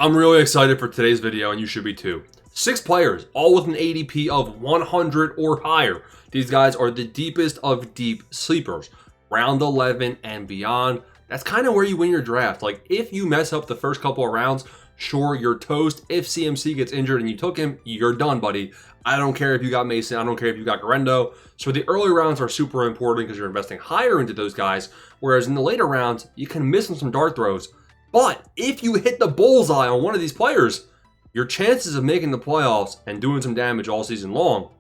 I'm really excited for today's video, and you should be too. 6 players, all with an ADP of 100 or higher. These guys are the deepest of deep sleepers. Round 11 and beyond. That's kind of where you win your draft. Like, if you mess up the first couple of rounds, sure, you're toast. If CMC gets injured and you took him, you're done, buddy. I don't care if you got Mason. I don't care if you got Garendo. So the early rounds are super important because you're investing higher into those guys. Whereas in the later rounds, you can miss on some dart throws. But if you hit the bullseye on one of these players, your chances of making the playoffs and doing some damage all season long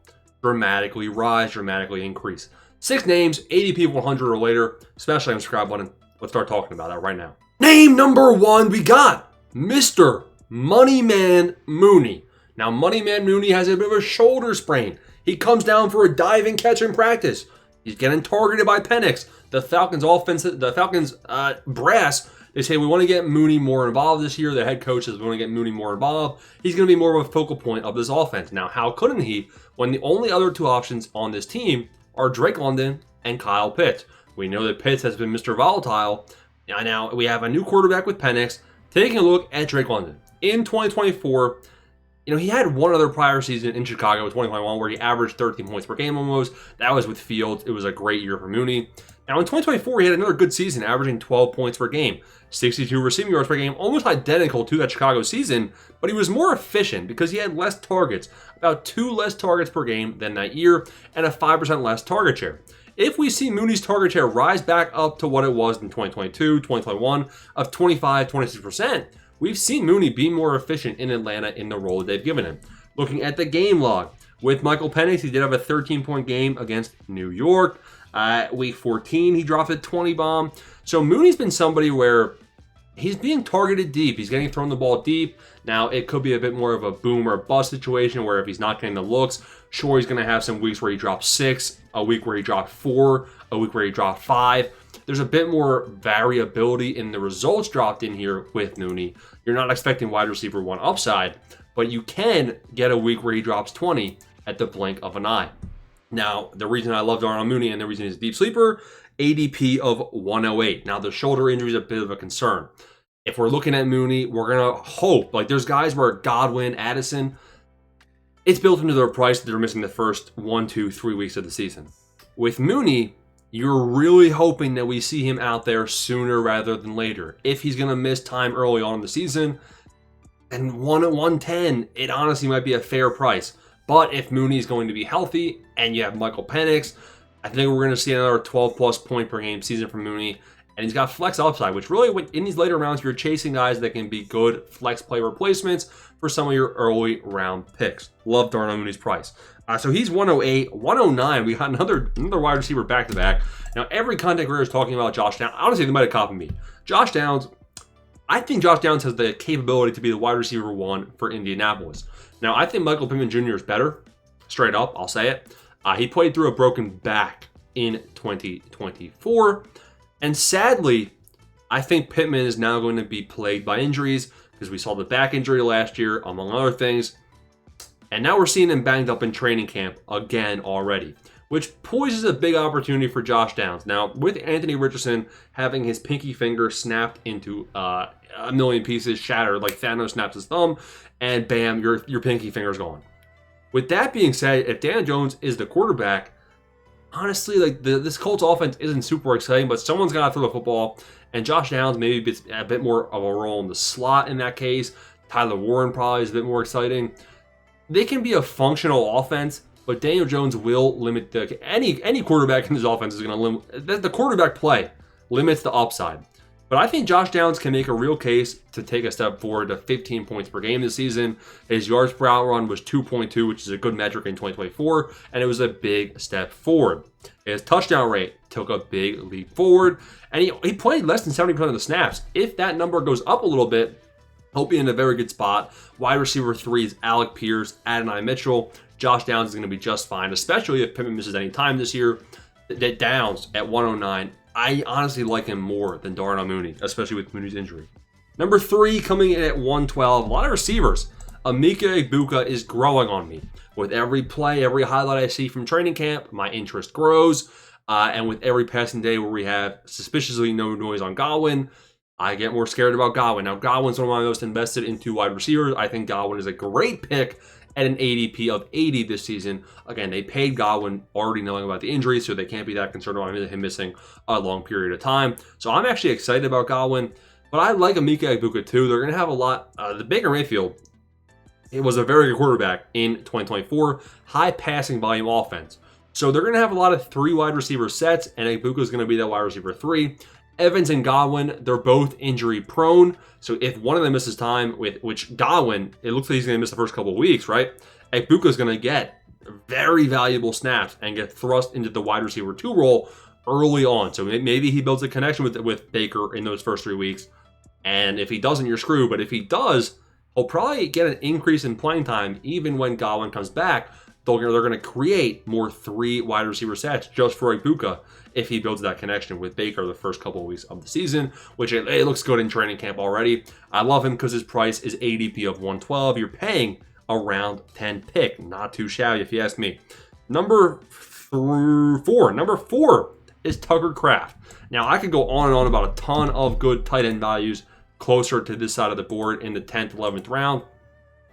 dramatically rise, dramatically increase. 6 names, ADP of 100 or later, especially on the subscribe button. Let's start talking about that right now. Name number 1, we got Mr. Moneyman Mooney. Now, Moneyman Mooney has a bit of a shoulder sprain. He comes down for a diving catch in practice. He's getting targeted by Penix. The Falcons brass, they say we want to get Mooney more involved this year. The head coach says we want to get Mooney more involved. He's going to be more of a focal point of this offense. Now, how couldn't he when the only other 2 options on this team are Drake London and Kyle Pitts? We know that Pitts has been Mr. Volatile. Now we have a new quarterback with Penix. Taking a look at Drake London. In 2024, he had one other prior season in Chicago in 2021 where he averaged 13 points per game almost. That was with Fields. It was a great year for Mooney. Now in 2024, he had another good season, averaging 12 points per game, 62 receiving yards per game, almost identical to that Chicago season, but he was more efficient because he had less targets, about 2 less targets per game than that year, and a 5% less target share. If we see Mooney's target share rise back up to what it was in 2022, 2021 of 25-26%, we've seen Mooney be more efficient in Atlanta in the role that they've given him. Looking at the game log, with Michael Penix, he did have a 13-point game against New York. Week 14, he dropped a 20 bomb. So Mooney's been somebody where he's being targeted deep. He's getting thrown the ball deep. Now, it could be a bit more of a boom or bust situation where if he's not getting the looks, sure, he's going to have some weeks where he drops 6, a week where he dropped 4, a week where he dropped 5. There's a bit more variability in the results dropped in here with Mooney. You're not expecting wide receiver 1 upside, but you can get a week where he drops 20 at the blink of an eye. Now, the reason I love Darnell Mooney and the reason he's a deep sleeper, ADP of 108. Now, the shoulder injury is a bit of a concern. If we're looking at Mooney, we're going to hope, like there's guys where Godwin, Addison, it's built into their price that they're missing the first 1, 2, 3 weeks of the season. With Mooney, you're really hoping that we see him out there sooner rather than later. If he's going to miss time early on in the season, and 1 at 110, it honestly might be a fair price. But if Mooney's going to be healthy and you have Michael Penix, I think we're going to see another 12-plus point per game season from Mooney. And he's got flex upside, which really, in these later rounds, you're chasing guys that can be good flex play replacements for some of your early round picks. Love Darnell Mooney's price. So he's 108, 109. We got another wide receiver back-to-back. Now, every content creator is talking about Josh Downs. Honestly, they might have copied me. Josh Downs, I think Josh Downs has the capability to be the wide receiver 1 for Indianapolis. Now, I think Michael Pittman Jr. is better. Straight up, I'll say it. He played through a broken back in 2024. And sadly, I think Pittman is now going to be plagued by injuries because we saw the back injury last year, among other things. And now we're seeing him banged up in training camp again already, which poses a big opportunity for Josh Downs. Now, with Anthony Richardson having his pinky finger snapped into a million pieces, shattered like Thanos snaps his thumb, and bam, your pinky finger's gone. With that being said, if Dan Jones is the quarterback, honestly, like this Colts offense isn't super exciting, but someone's got to throw the football, and Josh Downs maybe gets a bit more of a role in the slot in that case. Tyler Warren probably is a bit more exciting. They can be a functional offense, but Daniel Jones will limit any quarterback in his offense is going to limit the quarterback play limits the upside. But I think Josh Downs can make a real case to take a step forward to 15 points per game this season. His yards per out run was 2.2, which is a good metric in 2024, and it was a big step forward. His touchdown rate took a big leap forward, and he played less than 70% of the snaps. If that number goes up a little bit, he'll be in a very good spot. Wide receiver 3 is Alec Pierce, Adonai Mitchell. Josh Downs is going to be just fine, especially if Pittman misses any time this year. That Downs at 109, I honestly like him more than Darnell Mooney, especially with Mooney's injury. Number 3 coming in at 112, a lot of receivers. Emeka Egbuka is growing on me. With every play, every highlight I see from training camp, my interest grows. And with every passing day where we have suspiciously no noise on Godwin, I get more scared about Godwin. Now, Godwin's one of my most invested into wide receivers. I think Godwin is a great pick at an ADP of 80 this season. Again, they paid Godwin already knowing about the injury, so they can't be that concerned about him missing a long period of time. So I'm actually excited about Godwin, but I like Emeka Egbuka too. They're going to have a lot. The Baker Mayfield, it was a very good quarterback in 2024, high passing volume offense. So they're going to have a lot of 3 wide receiver sets, and Egbuka is going to be that wide receiver 3. Evans and Godwin, they're both injury prone. So if one of them misses time, which Godwin, it looks like he's going to miss the first couple of weeks, right? Egbuka is going to get very valuable snaps and get thrust into the wide receiver 2 role early on. So maybe he builds a connection with Baker in those first 3 weeks. And if he doesn't, you're screwed. But if he does, he'll probably get an increase in playing time even when Godwin comes back. They're going to create more 3 wide receiver sets just for Egbuka if he builds that connection with Baker the first couple of weeks of the season, which it looks good in training camp already. I love him because his price is ADP of 112. You're paying around 10 pick. Not too shabby if you ask me. Number 4 is Tucker Kraft. Now, I could go on and on about a ton of good tight end values closer to this side of the board in the 10th, 11th round.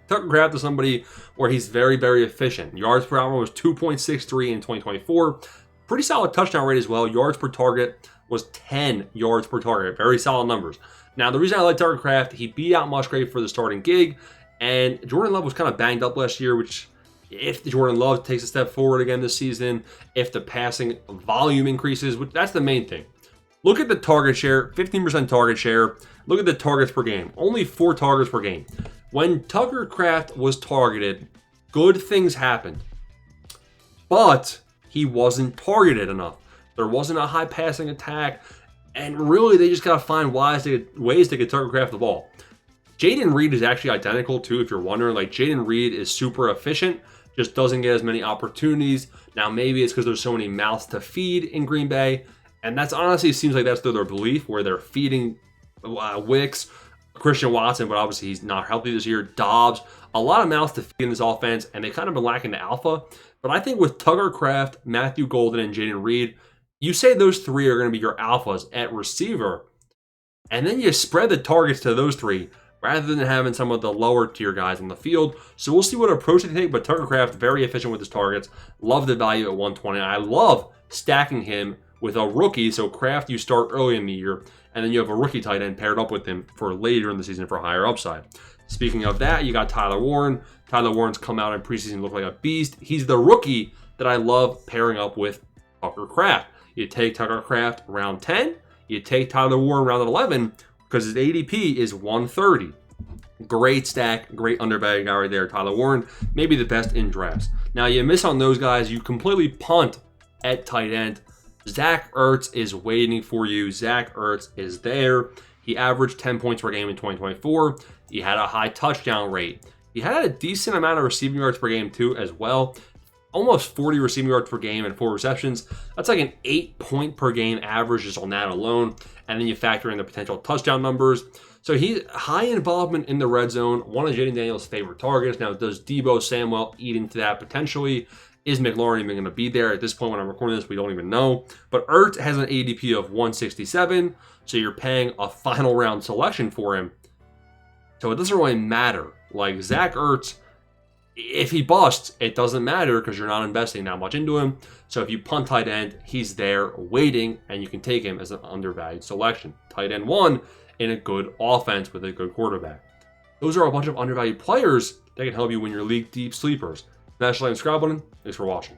Tucker Kraft is somebody where he's very, very efficient. Yards per hour was 2.63 in 2024. Pretty solid touchdown rate as well. Yards per target was 10 yards per target. Very solid numbers. Now, the reason I like Tucker Kraft, he beat out Musgrave for the starting gig, and Jordan Love was kind of banged up last year, which if Jordan Love takes a step forward again this season, if the passing volume increases, that's the main thing. Look at the target share, 15% target share. Look at the targets per game. Only 4 targets per game. When Tucker Kraft was targeted, good things happened. But he wasn't targeted enough. There wasn't a high passing attack. And really, they just got to find ways to get Tucker Kraft the ball. Jaden Reed is actually identical, too, if you're wondering. Like, Jaden Reed is super efficient, just doesn't get as many opportunities. Now, maybe it's because there's so many mouths to feed in Green Bay. And that's honestly, it seems like that's their belief, where they're feeding Wicks, Christian Watson, but obviously he's not healthy this year, Dobbs, a lot of mouths to feed in this offense, and they kind of been lacking the alpha. But I think with Tucker Kraft, Matthew Golden, and Jaden Reed, you say those 3 are going to be your alphas at receiver, and then you spread the targets to those 3 rather than having some of the lower tier guys on the field. So we'll see what approach they take, but Tucker Kraft, very efficient with his targets. Love the value at 120. I love stacking him with a rookie. So Kraft, you start early in the year, and then you have a rookie tight end paired up with him for later in the season for higher upside. Speaking of that, you got Tyler Warren. Tyler Warren's come out in preseason, look like a beast. He's the rookie that I love pairing up with Tucker Kraft. You take Tucker Kraft round 10, you take Tyler Warren round 11, because his ADP is 130. Great stack, great undervalued guy right there, Tyler Warren. Maybe the best in drafts. Now, you miss on those guys, you completely punt at tight end. Zach Ertz is waiting for you. Zach Ertz is there. He averaged 10 points per game in 2024. He had a high touchdown rate. He had a decent amount of receiving yards per game too as well. Almost 40 receiving yards per game and 4 receptions. That's like an 8-point per game average just on that alone. And then you factor in the potential touchdown numbers. So he's high involvement in the red zone. One of Jaden Daniels' favorite targets. Now, does Deebo Samuel eat into that potentially? Is McLaurin even going to be there? At this point when I'm recording this, we don't even know. But Ertz has an ADP of 167, so you're paying a final round selection for him. So it doesn't really matter. Like Zach Ertz, if he busts, it doesn't matter because you're not investing that much into him. So if you punt tight end, he's there waiting, and you can take him as an undervalued selection. Tight end 1 in a good offense with a good quarterback. Those are a bunch of undervalued players that can help you win your league deep sleepers. Smash the like and subscribe button. Thanks for watching.